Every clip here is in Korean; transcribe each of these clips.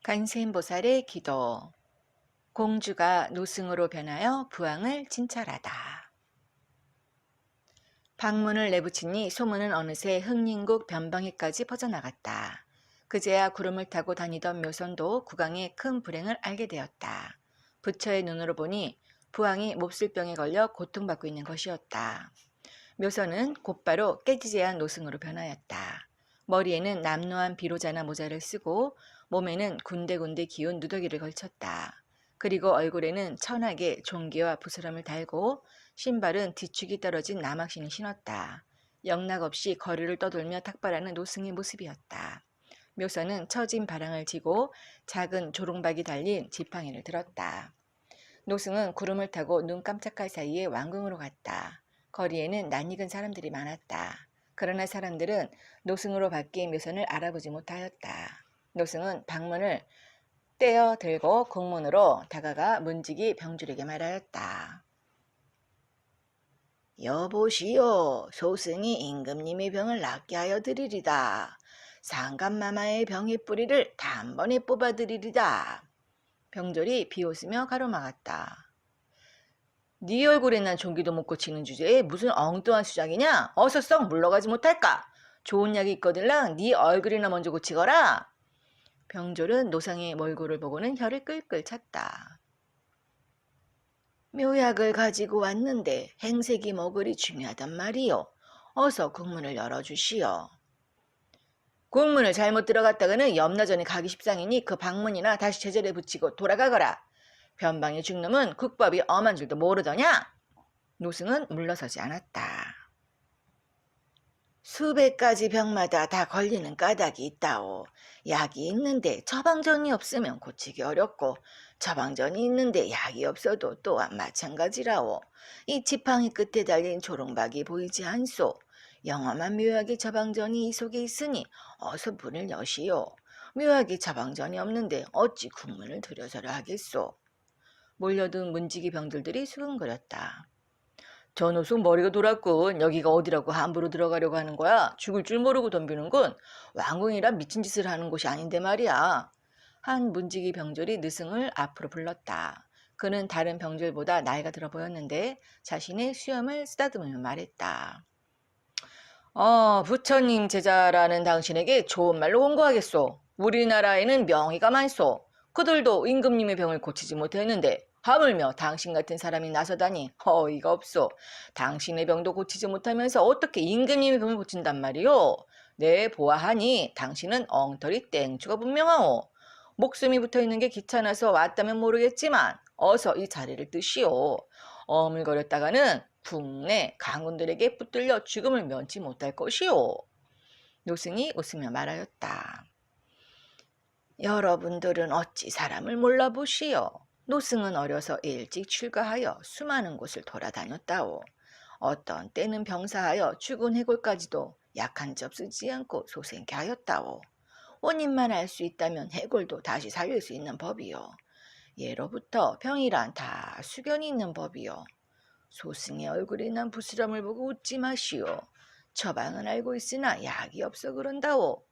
관세음보살의 기도. 공주가 노승으로 변하여 부왕을 진찰하다. 방문을 내부치니 소문은 어느새 흥림국 변방에까지 퍼져나갔다. 그제야 구름을 타고 다니던 묘선도 국왕의 큰 불행을 알게 되었다. 부처의 눈으로 보니 부왕이 몹쓸병에 걸려 고통받고 있는 것이었다. 묘선은 곧바로 깨지제한 노승으로 변하였다. 머리에는 남노한 비로자나 모자를 쓰고 몸에는 군데군데 기운 누더기를 걸쳤다. 그리고 얼굴에는 천하게 종기와 부스럼을 달고 신발은 뒤축이 떨어진 나막신을 신었다. 영락없이 거리를 떠돌며 탁발하는 노승의 모습이었다. 묘선은 처진 바랑을 지고 작은 조롱박이 달린 지팡이를 들었다. 노승은 구름을 타고 눈 깜짝할 사이에 왕궁으로 갔다. 거리에는 낯익은 사람들이 많았다. 그러나 사람들은 노승으로 바뀐 묘선을 알아보지 못하였다. 노승은 방문을 떼어 들고 궁문으로 다가가 문지기 병줄에게 말하였다. 여보시오, 소승이 임금님의 병을 낫게 하여 드리리다. 상감마마의 병의 뿌리를 단번에 뽑아드리리다. 병졸이 비웃으며 가로막았다. 네 얼굴에 난 종기도 못 고치는 주제에 무슨 엉뚱한 수작이냐? 어서 썩 물러가지 못할까? 좋은 약이 있거들랑 네 얼굴이나 먼저 고치거라. 병졸은 노상의 몰골을 보고는 혀를 끌끌 찼다. 묘약을 가지고 왔는데 행색이 먹으리 중요하단 말이요. 어서 국문을 열어주시오. 국문을 잘못 들어갔다가는 염라전에 가기 십상이니 그 방문이나 다시 제자리에 붙이고 돌아가거라. 변방의 중놈은 국법이 엄한 줄도 모르더냐? 노승은 물러서지 않았다. 수백 가지 병마다 다 걸리는 까닭이 있다오. 약이 있는데 처방전이 없으면 고치기 어렵고 처방전이 있는데 약이 없어도 또한 마찬가지라오. 이 지팡이 끝에 달린 조롱박이 보이지 않소. 영험한 묘약의 처방전이 이 속에 있으니 어서 문을 여시오. 묘약의 처방전이 없는데 어찌 국문을 들여서라 하겠소. 몰려든 문지기 병들들이 수근거렸다. 저 노숙 머리가 돌았군. 여기가 어디라고 함부로 들어가려고 하는 거야? 죽을 줄 모르고 덤비는군. 왕궁이라 미친 짓을 하는 곳이 아닌데 말이야. 한 문지기 병졸이 느승을 앞으로 불렀다. 그는 다른 병졸보다 나이가 들어 보였는데 자신의 수염을 쓰다듬으며 말했다. 부처님 제자라는 당신에게 좋은 말로 권고하겠소. 우리나라에는 명의가 많소. 그들도 임금님의 병을 고치지 못했는데 하물며 당신 같은 사람이 나서다니 어이가 없소. 당신의 병도 고치지 못하면서 어떻게 임금님의 병을 고친단 말이오. 내 보아하니 당신은 엉터리 땡추가 분명하오. 목숨이 붙어있는 게 귀찮아서 왔다면 모르겠지만 어서 이 자리를 뜨시오. 어물거렸다가는 국내 강군들에게 붙들려 죽음을 면치 못할 것이오. 노승이 웃으며 말하였다. 여러분들은 어찌 사람을 몰라보시오. 노승은 어려서 일찍 출가하여 수많은 곳을 돌아다녔다오. 어떤 때는 병사하여 죽은 해골까지도 약한 접 쓰지 않고 소생케 하였다오. 원인만 알 수 있다면 해골도 다시 살릴 수 있는 법이요. 예로부터 병이란 다 수견이 있는 법이요. 소승의 얼굴에 난 부스럼을 보고 웃지 마시오. 처방은 알고 있으나 약이 없어 그런다오.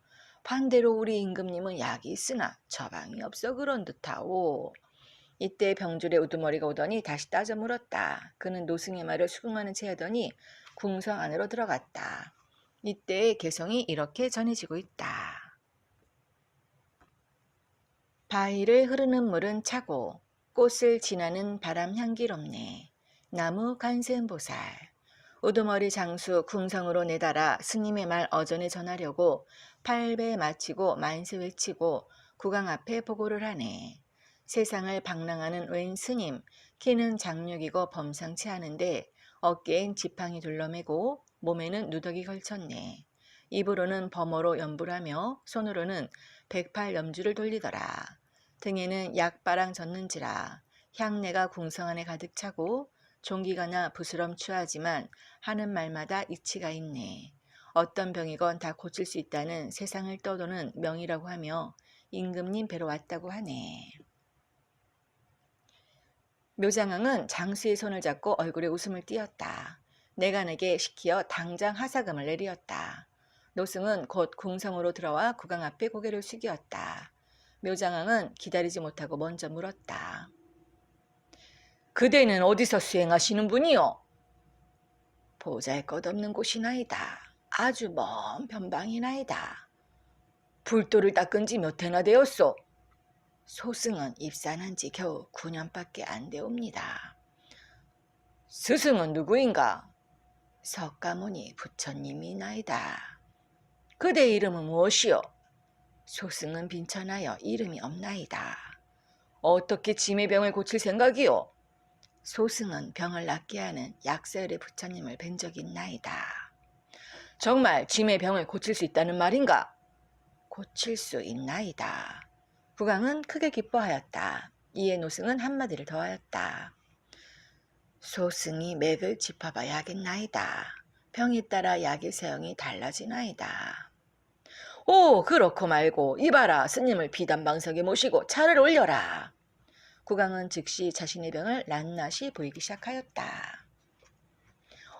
반대로 우리 임금님은 약이 있으나 처방이 없어 그런 듯하오. 이때 병졸의 우두머리가 오더니 다시 따져 물었다. 그는 노승의 말을 수긍하는 채 하더니 궁성 안으로 들어갔다. 이때의 개성이 이렇게 전해지고 있다. 바위를 흐르는 물은 차고 꽃을 지나는 바람 향기롭네. 나무 관세음보살. 우두머리 장수 궁성으로 내달아 스님의 말 어전에 전하려고 8배 마치고 만세 외치고 국왕 앞에 보고를 하네. 세상을 방랑하는 웬 스님, 키는 장육이고 범상치 않은데 어깨엔 지팡이 둘러매고 몸에는 누더기 걸쳤네. 입으로는 범어로 연불하며 손으로는 108 염주를 돌리더라. 등에는 약바랑 젓는지라. 향내가 궁성 안에 가득 차고 종기가 나 부스럼추하지만 하는 말마다 이치가 있네. 어떤 병이건 다 고칠 수 있다는 세상을 떠도는 명이라고 하며 임금님 뵈러 왔다고 하네. 묘장왕은 장수의 손을 잡고 얼굴에 웃음을 띄었다. 내가 내게 시키어 당장 하사금을 내리었다. 노승은 곧 궁성으로 들어와 국왕 앞에 고개를 숙이었다. 묘장왕은 기다리지 못하고 먼저 물었다. 그대는 어디서 수행하시는 분이요? 보잘것없는 곳이나이다. 아주 먼 변방이나이다. 불도를 닦은 지 몇 해나 되었소? 소승은 입산한 지 겨우 9년밖에 안 되옵니다. 스승은 누구인가? 석가모니 부처님이나이다. 그대의 이름은 무엇이요? 소승은 빈천하여 이름이 없나이다. 어떻게 짐의 병을 고칠 생각이요? 소승은 병을 낫게 하는 약사열의 부처님을 뵌 적이 있나이다. 정말 짐의 병을 고칠 수 있다는 말인가? 고칠 수 있나이다. 국왕은 크게 기뻐하였다. 이에 노승은 한마디를 더하였다. 소승이 맥을 짚어봐야겠나이다. 병에 따라 약의 사용이 달라지나이다. 오, 그렇고 말고 이봐라, 스님을 비단방석에 모시고 차를 올려라. 국왕은 즉시 자신의 병을 낱낱이 보이기 시작하였다.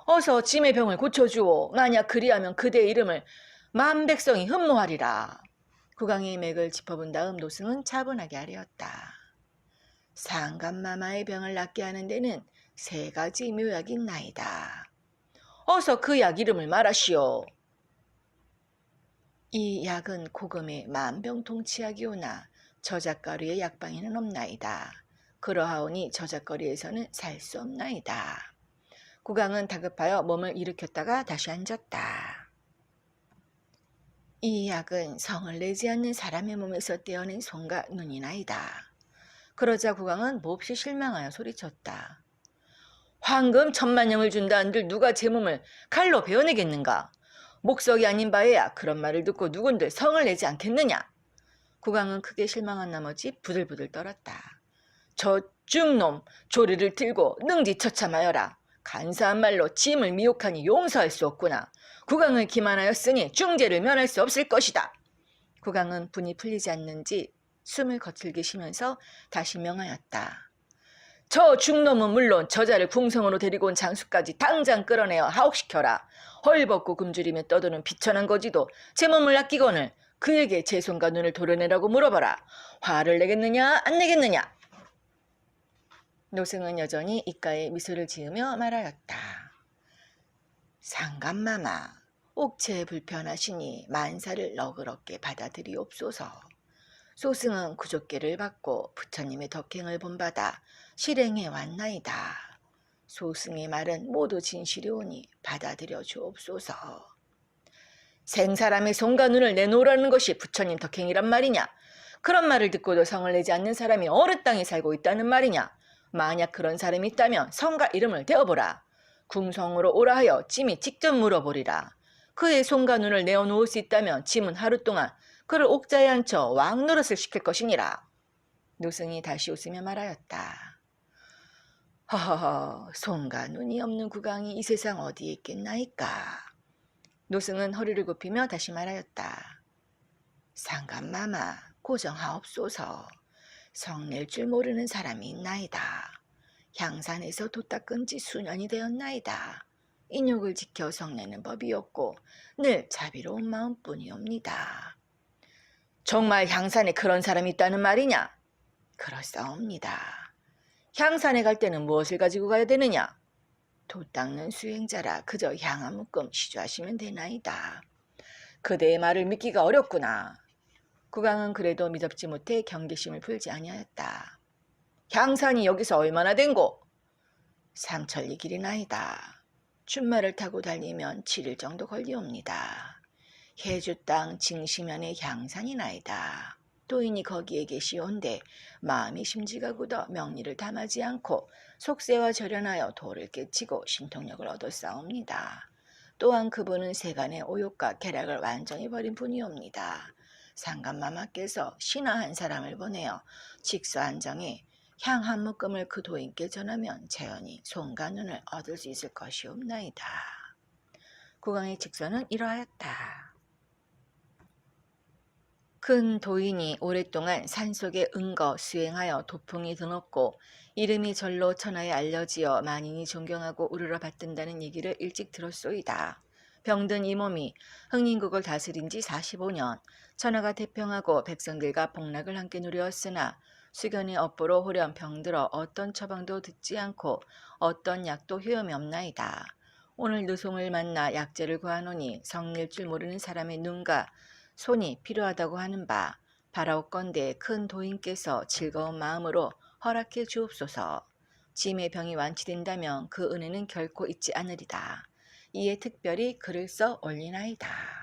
어서 짐의 병을 고쳐주오. 만약 그리하면 그대의 이름을 만백성이 흠모하리라. 국왕의 맥을 짚어본 다음 노승은 차분하게 아뢰었다. 상감마마의 병을 낫게 하는 데는 3가지 묘약이 있나이다. 어서 그 약 이름을 말하시오. 이 약은 고금의 만병통치약이오나 저작거리의 약방에는 없나이다. 그러하오니 저작거리에서는 살 수 없나이다. 국왕은 다급하여 몸을 일으켰다가 다시 앉았다. 이 약은 성을 내지 않는 사람의 몸에서 떼어낸 손과 눈이나이다. 그러자 국왕은 몹시 실망하여 소리쳤다. 황금 10,000,000냥을 준다 한들 누가 제 몸을 칼로 베어내겠는가? 목석이 아닌 바에야 그런 말을 듣고 누군들 성을 내지 않겠느냐? 국왕은 크게 실망한 나머지 부들부들 떨었다. 저 죽놈, 조리를 들고 능지처참하여라. 간사한 말로 짐을 미혹하니 용서할 수 없구나. 국왕을 기만하였으니 중죄를 면할 수 없을 것이다. 국왕은 분이 풀리지 않는지 숨을 거칠게 쉬면서 다시 명하였다. 저 죽놈은 물론 저자를 궁성으로 데리고 온 장수까지 당장 끌어내어 하옥시켜라. 헐벗고 굶주리며 떠도는 비천한 거지도 제 몸을 아끼거늘 그에게 제 손과 눈을 도려내라고 물어봐라. 화를 내겠느냐 안 내겠느냐? 노승은 여전히 입가에 미소를 지으며 말하였다. 상감마마, 옥체에 불편하시니 만사를 너그럽게 받아들이옵소서. 소승은 구족계를 받고 부처님의 덕행을 본받아 실행해 왔나이다. 소승의 말은 모두 진실이오니 받아들여 주옵소서. 생사람의 손과 눈을 내놓으라는 것이 부처님 덕행이란 말이냐? 그런 말을 듣고도 성을 내지 않는 사람이 어느 땅에 살고 있다는 말이냐? 만약 그런 사람이 있다면 성과 이름을 대어보라. 궁성으로 오라 하여 짐이 직접 물어보리라. 그의 손과 눈을 내어놓을 수 있다면 짐은 하루 동안 그를 옥자에 앉혀 왕노릇을 시킬 것이니라. 노승이 다시 웃으며 말하였다. 허허허, 손과 눈이 없는 국왕이 이 세상 어디에 있겠나이까. 노승은 허리를 굽히며 다시 말하였다. 상감마마, 고정하옵소서. 성낼 줄 모르는 사람이 있나이다. 향산에서 돛 닦은 지 수년이 되었나이다. 인욕을 지켜 성내는 법이었고 늘 자비로운 마음뿐이옵니다. 정말 향산에 그런 사람이 있다는 말이냐? 그렇사옵니다. 향산에 갈 때는 무엇을 가지고 가야 되느냐? 돛 닦는 수행자라 그저 향 한 묶음 시주하시면 되나이다. 그대의 말을 믿기가 어렵구나. 국왕은 그래도 미덥지 못해 경계심을 풀지 아니하였다. 향산이 여기서 얼마나 된고? 3천리 길이나이다. 준말을 타고 달리면 7일 정도 걸리옵니다. 해주 땅 징시면의 향산이나이다. 도인이 거기에 계시온데 마음이 심지가 굳어 명리를 담하지 않고 속세와 절연하여 도를 깨치고 신통력을 얻어싸웁니다. 또한 그분은 세간의 오욕과 쾌락을 완전히 버린 분이옵니다. 상감마마께서 신하 한 사람을 보내어 직서안정에 향 한 묶음을 그 도인께 전하면 재현이 손과 눈을 얻을 수 있을 것이옵나이다. 국왕의 직서는 이러하였다. 큰 도인이 오랫동안 산속에 은거 수행하여 도풍이 드높고 이름이 절로 천하에 알려지어 만인이 존경하고 우러러 받든다는 얘기를 일찍 들었소이다. 병든 이 몸이 흥림국을 다스린 지 45년, 천하가 태평하고 백성들과 복락을 함께 누렸으나 수견의 업보로 홀연 병들어 어떤 처방도 듣지 않고 어떤 약도 효험이 없나이다. 오늘 누송을 만나 약재를 구하노니 성낼 줄 모르는 사람의 눈과 손이 필요하다고 하는 바, 바라옵건대 큰 도인께서 즐거운 마음으로 허락해 주옵소서. 짐의 병이 완치된다면 그 은혜는 결코 잊지 않으리다. 이에 특별히 글을 써 올리나이다.